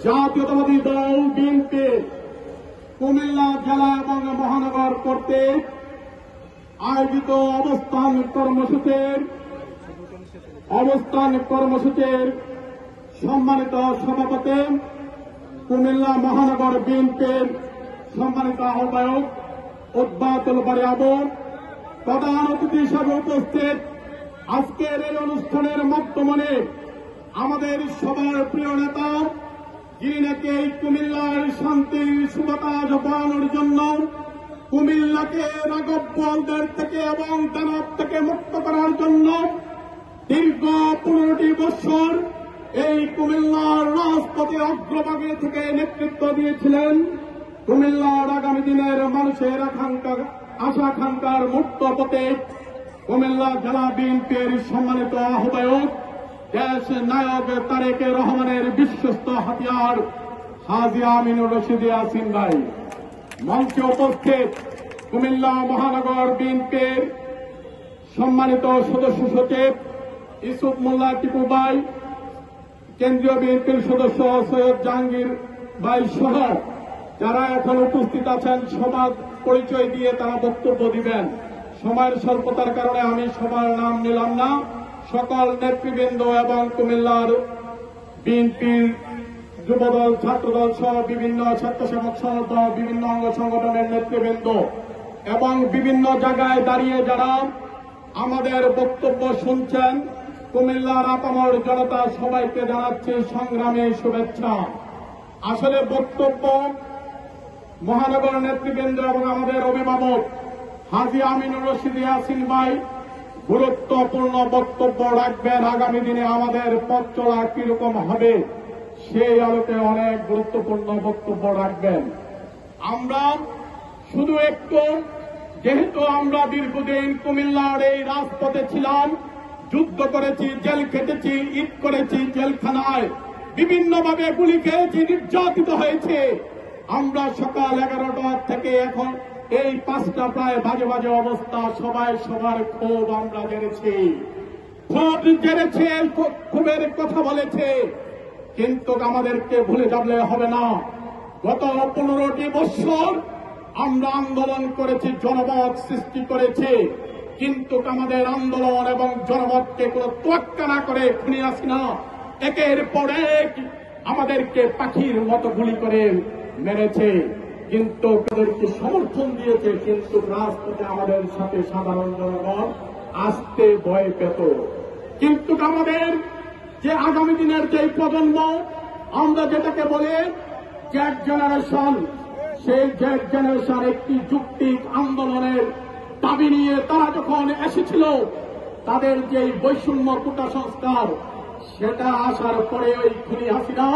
জাতীয়তাবাদী দল বিএনপি কুমিল্লা জেলা এবং মহানগর কর্তৃক আয়োজিত অবস্থান কর্মসূচির সম্মানিত সভাপতি, কুমিল্লা মহানগর বিএনপির সম্মানিত আহ্বায়ক উদ্বাতুল বারী আবু, প্রধান অতিথি হিসেবে উপস্থিত আজকের এই অনুষ্ঠানের মাধ্যমে আমাদের সবার প্রিয় নেতা, যিনি নাকি এই কুমিল্লার শান্তির সুবাতাস বাড়ানোর জন্য কুমিল্লাকে রাগবদের থেকে এবং দানব থেকে মুক্ত করার জন্য দীর্ঘ 15টি বছর এই কুমিল্লার রাজপথে অগ্রভাগে থেকে নেতৃত্ব দিয়েছিলেন। কুমিল্লার আগামী দিনের মানুষের আশা আকাঙ্ক্ষার মুক্ত প্রতীক কুমিল্লা জেলা বিএনপির সম্মানিত আহ্বায়ক, দেশ নায়ক তারেক রহমানের বিশ্বস্ত হাতিয়ার হাজী আমিনুর রশিদ ইয়াসিন ভাই, মঞ্চে উপস্থিত কুমিল্লা মহানগর বিএনপির সম্মানিত সদস্য সচিব ইউসুফ মোল্লা টিপু ভাই, কেন্দ্রীয় বিএনপির সদস্য সৈয়দ জাহাঙ্গীর ভাই সহ যারা এখন উপস্থিত আছেন, সবার পরিচয় দিয়ে তারা বক্তব্য দিবেন। সময়ের স্বল্পতার কারণে আমি সবার নাম নিলাম না। সকল নেতৃবৃন্দ এবং কুমিল্লার বিএনপির যুবদল, ছাত্রদল সহ বিভিন্ন স্বেচ্ছাসেবক সংগঠন, বিভিন্ন অঙ্গ সংগঠনের নেতৃবৃন্দ এবং বিভিন্ন জায়গায় দাঁড়িয়ে যারা আমাদের বক্তব্য শুনছেন, কুমিল্লার আপামর জনতা সবাইকে জানাচ্ছি সংগ্রামী শুভেচ্ছা। আসলে বক্তব্য মহানগর নেতৃবৃন্দ এবং আমাদের অভিভাবক হাজী আমিনুর রশিদ ইয়াসিন ভাই গুরুত্বপূর্ণ বক্তব্য রাখবেন। আগামী দিনে আমাদের পথ চলা কিরকম হবে সেই আলোকে অনেক গুরুত্বপূর্ণ বক্তব্য রাখবেন। আমরা শুধু একটু, যেহেতু আমরা দীর্ঘদিন কুমিল্লার এই রাজপথে ছিলাম, যুদ্ধ করেছি, জেল খেটেছি, ঈদ করেছি, জেলখানায় বিভিন্নভাবে গুলি খেয়েছি, নির্যাতিত হয়েছে। আমরা সকাল 11টা থেকে এখন এই 5টা প্রায় বাজে বাজে অবস্থা, সবাই সবার ক্ষোভ আমরা জেনেছি, ক্ষোভের কথা বলেছে। কিন্তু আমাদেরকে ভুলে যাবে হবে না, গত 15টি বছর আমরা আন্দোলন করেছি, জনমত সৃষ্টি করেছি, কিন্তু আমাদের আন্দোলন এবং জনমতকে কোন তোয়াক্কা না করে খুনি হাসিনা একের পর এক আমাদেরকে পাখির মতো গুলি করে মেরেছে, কিন্তু তাদেরকে সমর্থন দিয়েছে। কিন্তু রাজপথে আমাদের সাথে সাধারণ জনগণ আসতে ভয় পেত। কিন্তু আমাদের যে আগামী দিনের যে প্রজন্ম, আমরা যেটাকে বলে জেড জেনারেশন, সেই জেড জেনারেশন একটি যুক্তিক আন্দোলনের দাবি নিয়ে তারা যখন এসেছিল, তাদের যে বৈষম্য কোটা সংস্কার, সেটা আসার পরে ওই খুনি হাসিনা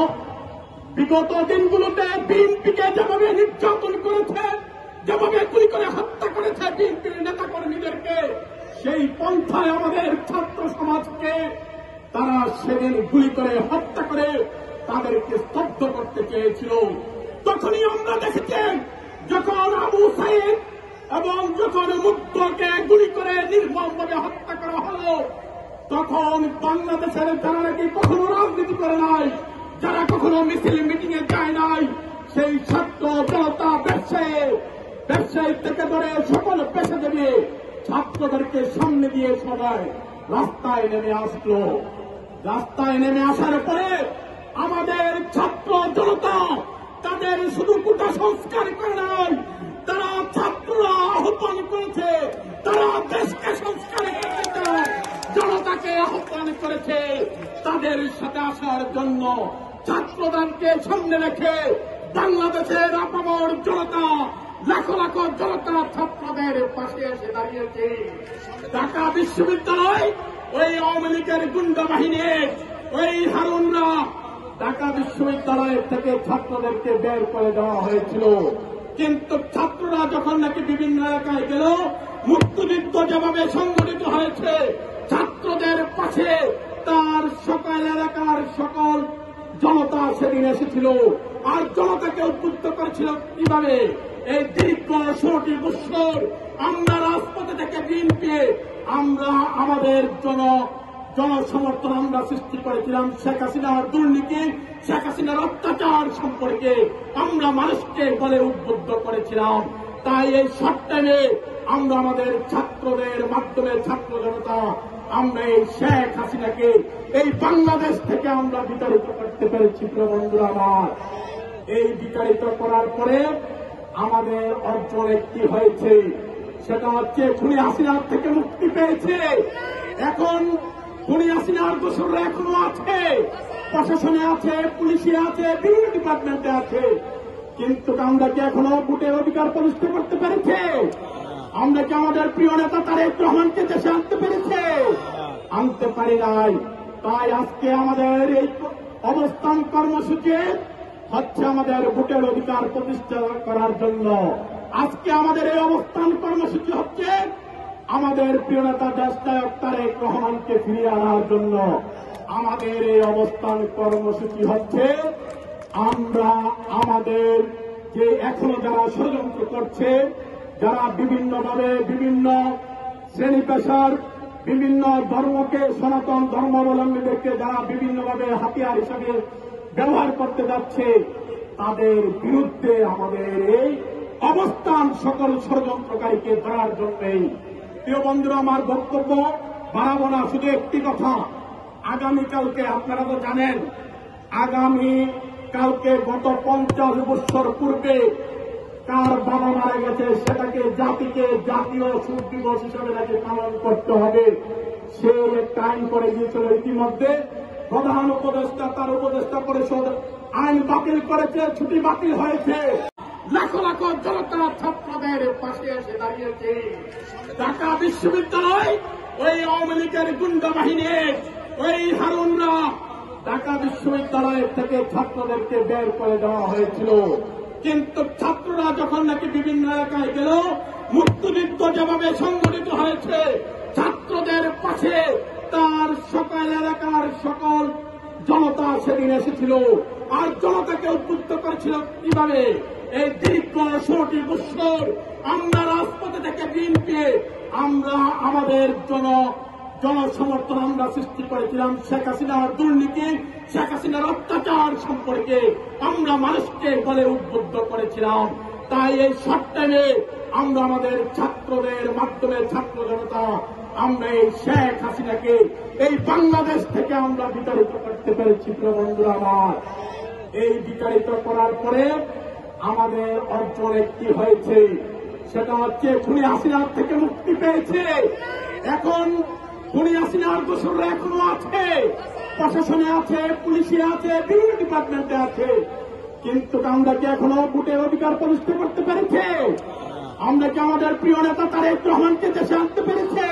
বিগত দিনগুলোতে বিএনপিকে যেভাবে নির্যাতন করেছে, যেভাবে গুলি করে হত্যা করেছে বিএনপির নেতা কর্মীদেরকে, সেই পন্থায় আমাদের ছাত্র সমাজকে তারা সেদিন গুলি করে হত্যা করে তাদেরকে স্তব্ধ করতে চেয়েছিল। তখনই আমরা দেখেছি যখন আবু সাইদ এবং যখন মুগ্ধকে গুলি করে নির্মমভাবে হত্যা করা হলো, তখন বাংলাদেশের যারা নাকি কখনো রাজনীতি করে নাই, যারা কখনো মিছিল মিটিং এ যায় নাই, সেই ছাত্র জনতা ব্যবসায়ী থেকে ধরে সকল পেশাজীবী ছাত্রদেরকে সামনে দিয়ে সবাই রাস্তায় নেমে আসলো। রাস্তায় নেমে আসার পরে আমাদের ছাত্র জনতা তাদের শুধু কোটা সংস্কার করে নাই, তারা ছাত্ররা আহ্বান করেছে, তারা দেশকে সংস্কার করতে জনতাকে আহ্বান করেছে তাদের সাথে আসার জন্য। ছাত্রদেরকে সামনে রেখে বাংলাদেশের আপামর জনতা, লাখো লাখো জনতা ছাত্রদের পাশে এসে দাঁড়িয়েছে। ঢাকা বিশ্ববিদ্যালয় ওই আওয়ামী লীগের গুন্ডা বাহিনীর ওই হারুনরা ঢাকা বিশ্ববিদ্যালয় থেকে ছাত্রদেরকে বের করে দেওয়া হয়েছিল। কিন্তু ছাত্ররা যখন নাকি বিভিন্ন এলাকায় গেল, মুক্তিযুদ্ধ যেভাবে সংগঠিত হয়েছে, ছাত্রদের পাশে তার সকল এলাকার সকল জনতা সেদিন এসেছিল। আর জনতাকে উদ্বুদ্ধ করেছিল কিভাবে? এই দীর্ঘ 16টি বছর আমরা রাজপথে থেকে বিএনপি আমরা আমাদের জনসমর্থন আমরা সৃষ্টি করেছিলাম শেখ হাসিনার দুর্নীতি, শেখ হাসিনার অত্যাচার সম্পর্কে আমরা মানুষকে বলে উদ্বুদ্ধ করেছিলাম। তাই এই শর্ট টাইমে আমরা আমাদের ছাত্রদের মাধ্যমে ছাত্র জনতা আমরা এই শেখ হাসিনাকে এই বাংলাদেশ থেকে আমরা বিতাড়িত করতে পেরেছি। প্রিয় বন্ধুরা আমার, এই বিতাড়িত করার পরে আমাদের অর্জন একটি হয়েছে, সেটা হচ্ছে খুনি হাসিনার থেকে মুক্তি পেয়েছে। এখন খুনি হাসিনার দোষররা এখনো আছে, প্রশাসনে আছে, পুলিশে আছে, বিভিন্ন ডিপার্টমেন্টে আছে, কিন্তু আমরা কি এখনো ভোটের অধিকার প্রতিষ্ঠা করতে পেরেছে? আমরা কি আমাদের প্রিয় নেতা তারেক রহমানকে দেশে আনতে পেরেছে? আনতে পারি নাই। তাই আজকে আমাদের এই অবস্থান কর্মসূচি হচ্ছে আমাদের ভোটের অধিকার প্রতিষ্ঠা করার জন্য। আজকে আমাদের এই অবস্থান কর্মসূচি হচ্ছে আমাদের প্রিয় নেতা দেশনায়ক তারেক রহমানকে ফিরিয়ে আনার জন্য। আমাদের এই অবস্থান কর্মসূচি হচ্ছে আমরা আমাদের যে এখনো যারা ষড়যন্ত্র করছে, যারা বিভিন্নভাবে বিভিন্ন শ্রেণী পেশার বিভিন্ন ধর্মকে, সনাতন ধর্মাবলম্বীদেরকে যারা বিভিন্নভাবে হাতিয়ার হিসাবে ব্যবহার করতে যাচ্ছে, তাদের বিরুদ্ধে আমাদের এই অবস্থান সকল ষড়যন্ত্রকারীকে ধরার জন্যই। প্রিয় বন্ধুরা, আমার বক্তব্য বাড়াবো না, শুধু একটি কথা। আগামীকালকে আপনারা তো জানেন, আগামীকালকে গত 50 বছর পূর্বে কার বাবা মারা গেছে সেটাকে জাতিকে জাতীয় শোক দিবস হিসেবে নাকি পালন করতে হবে, সে একটা আইন করে দিয়েছিল। ইতিমধ্যে প্রধান উপদেষ্টা, তার উপদেষ্টা পরিষদ আইন বাতিল করেছে, ছুটি বাতিল হয়েছে। লাখো লাখো জনতা ছাত্রদের পাশে এসে দাঁড়িয়েছে। ঢাকা বিশ্ববিদ্যালয় ওই আওয়ামী লীগের গুন্ডা বাহিনীর ওই হারুনরা ঢাকা বিশ্ববিদ্যালয় থেকে ছাত্রদেরকে বের করে দেওয়া হয়েছিল, কিন্তু ছাত্ররা যখন নাকি বিভিন্ন এলাকায় গেল, মুক্তিযুদ্ধ যেভাবে সংগঠিত হয়েছে, ছাত্রদের পাশে তার সকল এলাকার সকল জনতা সেদিন এসেছিল। আর জনতাকে উদ্বুদ্ধ করেছিল কিভাবে? এই দীর্ঘ 16টি বছর আমরা রাজপথে থেকে দিন পেয়ে আমরা আমাদের জনসমর্থন আমরা সৃষ্টি করেছিলাম শেখ হাসিনার দুর্নীতি, শেখ হাসিনার অত্যাচার সম্পর্কে আমরা মানুষকে বলে উদ্বুদ্ধ করেছিলাম। তাই এই শর্ট টাইমে আমরা আমাদের ছাত্রদের মাধ্যমে ছাত্র জনতা আমরা এই শেখ হাসিনাকে এই বাংলাদেশ থেকে আমরা বিতাড়িত করতে পেরেছি। প্রিয় বন্ধুরা আমার, এই বিতাড়িত করার পরে আমাদের অর্জন একটি হয়েছে, সেটা হচ্ছে খুনি হাসিনার থেকে মুক্তি পেয়েছে। এখন খুনি হাসিনার দোষররা এখনো আছে, প্রশাসনে আছে, পুলিশে আছে, বিভিন্ন ডিপার্টমেন্টে আছে, কিন্তু আমরা কি এখনো ভোটের অধিকার প্রতিষ্ঠা করতে পেরেছে? আমরা কি আমাদের প্রিয় নেতা তারেক রহমানকে দেশে আনতে পেরেছে?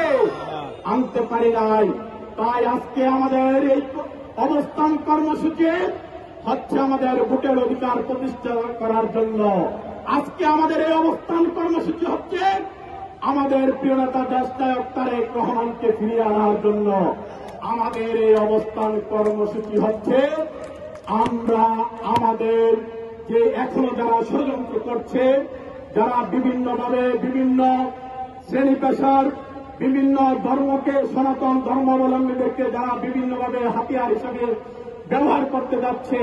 আনতে পারি নাই। তাই আজকে আমাদের এই অবস্থান কর্মসূচি হচ্ছে আমাদের ভোটের অধিকার প্রতিষ্ঠা করার জন্য। আজকে আমাদের এই অবস্থান কর্মসূচি হচ্ছে আমাদের প্রিয় নেতা দেশনায়ক তারেক রহমানকে ফিরিয়ে আনার জন্য। আমাদের এই অবস্থান কর্মসূচি হচ্ছে আমরা আমাদের যে এখনো যারা ষড়যন্ত্র করছে, যারা বিভিন্নভাবে বিভিন্ন শ্রেণী পেশার বিভিন্ন ধর্মকে, সনাতন ধর্মাবলম্বীদেরকে যারা বিভিন্নভাবে হাতিয়ার হিসাবে ব্যবহার করতে যাচ্ছে,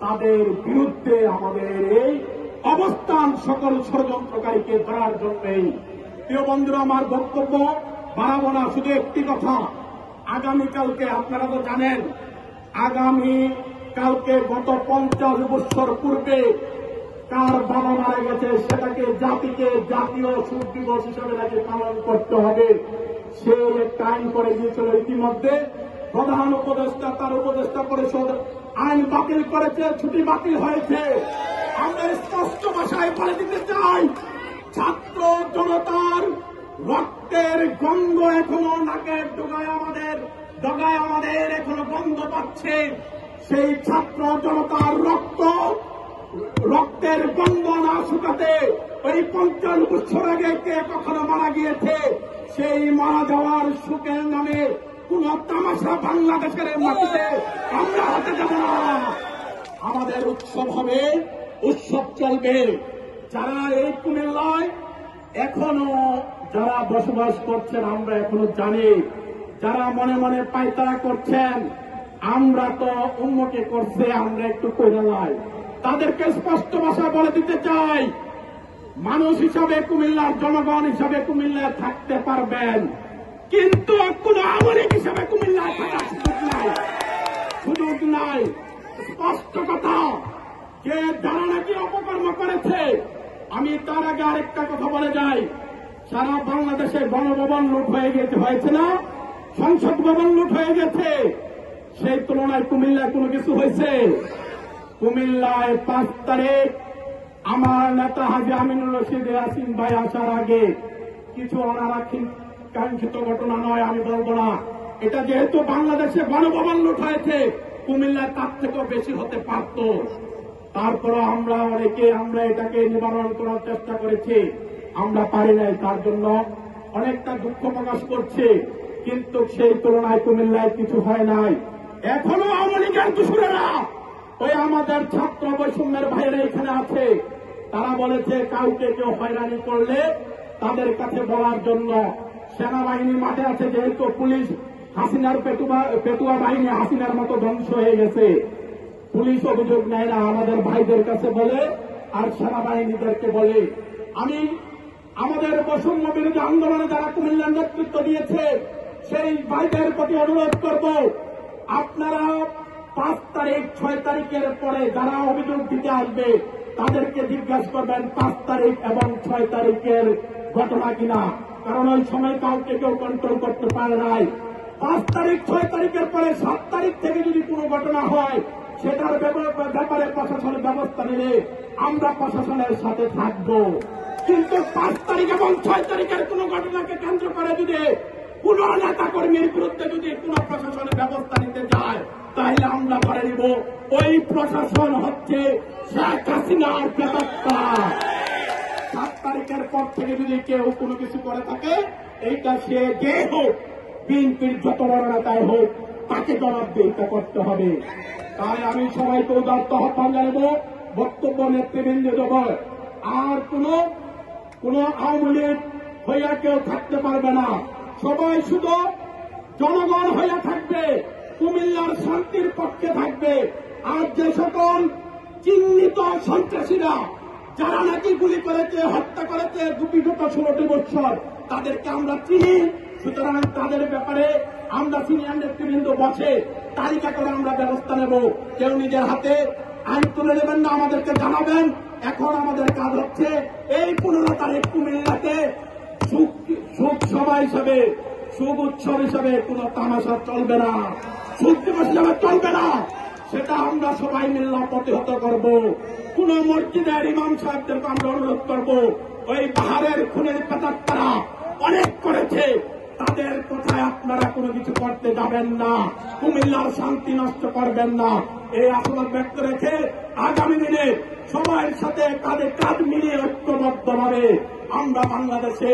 তাদের বিরুদ্ধে আমাদের এই অবস্থান সকল ষড়যন্ত্রকারীকে ধরার জন্যই। প্রিয় বন্ধুরা, আমার বক্তব্য বাড়াবো না, শুধু একটি কথা। আগামীকালকে আপনারা তো জানেন, আগামীকালকে গত 50 বছর পূর্বে কার বাবা মারা গেছে সেটাকে জাতিকে জাতীয় শোক দিবস হিসেবে নাকি পালন করতে হবে, সে একটা আইন করে দিয়েছিল। ইতিমধ্যে প্রধান উপদেষ্টা, তার উপদেষ্টা পরিষদ আইন বাতিল করেছে, ছুটি বাতিল হয়েছে। আমরা স্পষ্ট ভাষায় বলে দিতে চাই, ছাত্র জনতার রক্তের গন্ধ এখনো নাকের ডগায় আমাদের এখনো গন্ধ পাচ্ছে। সেই ছাত্র জনতার রক্তের গন্ধ না শুকাতে ওই 50 বছর আগে কে কখনো মারা গিয়েছে, সেই মারা যাওয়ার সুখের নামে কোন তামাশা বাংলাদেশের মাটিতে আমরা হতে যাব না। আমাদের উৎসব হবে, উৎসব চলবে। যারা এই কুমিল্লায় এখনো যারা বসবাস করছেন, আমরা এখনো জানি যারা মনে মনে পায়তারা করছেন আমরা তো উম্মকে করছে আমরা একটু কইরা লাই, তাদেরকে স্পষ্ট ভাষায় বলে দিতে চাই, মানুষ হিসাবে কুমিল্লার জনগণ হিসাবে কুমিল্লায় থাকতে পারবেন, কিন্তু কোন আওয়ামী লীগ হিসাবে কুমিল্লায় থাকার সুযোগ নাই। স্পষ্ট কথা, যে যারা নাকি অপকর্ম করেছে, আমি তার আগে আরেকটা কথা বলে যাই, সারা বাংলাদেশে গণভবন লুট হয়ে গেছে, হয়েছে না? সংসদ ভবন লুট হয়ে গেছে, সেই তুলনায় কুমিল্লায় কোনো কিছু হয়েছে? কুমিল্লায় 5 তারিখ আমার নেতা হাজী আমিনুর রশিদ ইয়াসিন ভাই আসার আগে কিছু অনাকাঙ্ক্ষিত ঘটনা নয়, আমি বলবো না। এটা যেহেতু বাংলাদেশে গণভবন লুট হয়েছে, কুমিল্লায় তার থেকেও বেশি হতে পারত। তারপরও আমরা এটাকে নিবারণ করার চেষ্টা করেছি, আমরা পারি নাই, তার জন্য অনেকটা দুঃখ প্রকাশ করছি। কিন্তু সেই তুলনায় কুমিল্লায় কিছু হয় নাই। এখনো আওয়ামী লীগের দোসরেরা, ওই আমাদের ছাত্র বৈষম্যের ভাইরা এখানে আছে, তারা বলেছে কাউকে কেউ হয়রানি করলে তাদের কাছে বলার জন্য। সেনাবাহিনী মাঠে আছে, যেহেতু পুলিশ হাসিনার পেটুয়া বাহিনী হাসিনার মতো ধ্বংস হয়ে গেছে, পুলিশ অভিযোগ নেয় না, আমাদের ভাইদের কাছে বলে আর সেনাবাহিনীদেরকে বলে। আমি আমাদের বৈষম্য বিরোধী আন্দোলনে যারা কুমিল্লার নেতৃত্ব দিয়েছে সেই ভাইদের প্রতি অনুরোধ করব, আপনারা 5 তারিখ 6 তারিখের পরে যারা অভিযোগ দিতে আসবে তাদেরকে জিজ্ঞাসা করবেন 5 তারিখ এবং 6 তারিখের ঘটনা কিনা, কারণ ওই সময় কাউকে কেউ কন্ট্রোল করতে পারে নাই। 5 তারিখ 6 তারিখের পরে 7 তারিখ থেকে যদি কোনো ঘটনা হয় সেটার ব্যাপারে প্রশাসনের ব্যবস্থা নিলে আমরা প্রশাসনের সাথে থাকব। কিন্তু 5 তারিখ এবং 6 তারিখের কোন ঘটনাকে কেন্দ্র করে যদি কোন নেতা কর্মীর বিরুদ্ধে যদি কোন প্রশাসনের ব্যবস্থা নিতে যায় তাহলে আমরা করে নিব ওই প্রশাসন হচ্ছে শেখ হাসিনার প্রেতাত্মা। 7 তারিখের পর থেকে যদি কেউ কোনো কিছু করে থাকে, এইটা সে যে হোক, বিএনপির যত বড় নেতাই হোক, তাকে জবাবদিহিতা করতে হবে। তাই আমি সবাইকে উদাত্ত আহ্বান জানাবো, বক্তব্য নেতৃবৃন্দ দেব, আর কোন আওয়ামী লীগ হইয়া কেউ থাকতে পারবে না, সবাই শুধু জনগণ হইয়া থাকবে, কুমিল্লার শান্তির পক্ষে থাকবে। আর যে সকল চিহ্নিত সন্ত্রাসীরা যারা নাকি গুলি করেছে, হত্যা করেছে, বিগত 16টি বছর, তাদেরকে আমরা চিনি, সুতরাং তাদের ব্যাপারে আমরা সিনিয়র নেতৃবৃন্দ বসে তালিকা করে আমরা ব্যবস্থা নেব। কেউ নিজের হাতে আইন তুলে নেবেন না, আমাদেরকে জানাবেন। এখন আমাদের কাজ হচ্ছে এই 15 তারিখ কুমিল্লাতে সুখ সভা হিসাবে, সুখ উৎসব হিসাবে কোন তামাশা চলবে না, সুখ দিবস হিসাবে চলবে না, সেটা আমরা সবাই মিলে প্রতিহত করব। কোন মসজিদের ইমাম সাহেবদেরকে আমরা অনুরোধ করব, ওই পাহাড়ের খুনের পেতাত্তারা অনেক করেছে, তাদের কথায় আপনারা কোনো কিছু করতে যাবেন না, কুমিল্লার শান্তি নষ্ট করবেন না। এই আশীর্বাদ ব্যক্ত রেখে আগামী দিনে সবার সাথে কাঁধে কাঁধ মিলিয়ে ঐক্যবদ্ধভাবে আমরা বাংলাদেশে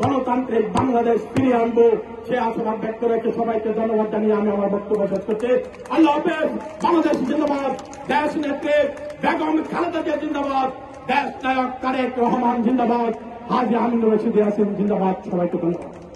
গণতান্ত্রিক বাংলাদেশ ফিরিয়ে আনবো, সে আশীর্বাদ ব্যক্ত রেখে সবাইকে ধন্যবাদ জানিয়ে আমি আমার বক্তব্য শেষ করছি। আল্লাহ হাফেজ। বাংলাদেশ জিন্দাবাদ, দেশ নেত্রী বেগম খালেদা জিয়া জিন্দাবাদ, দেশ নায়ক তারেক রহমান জিন্দাবাদ, হাজী আমিনুর রশিদ ইয়াসিন জিন্দাবাদ। সবাইকে ধন্যবাদ।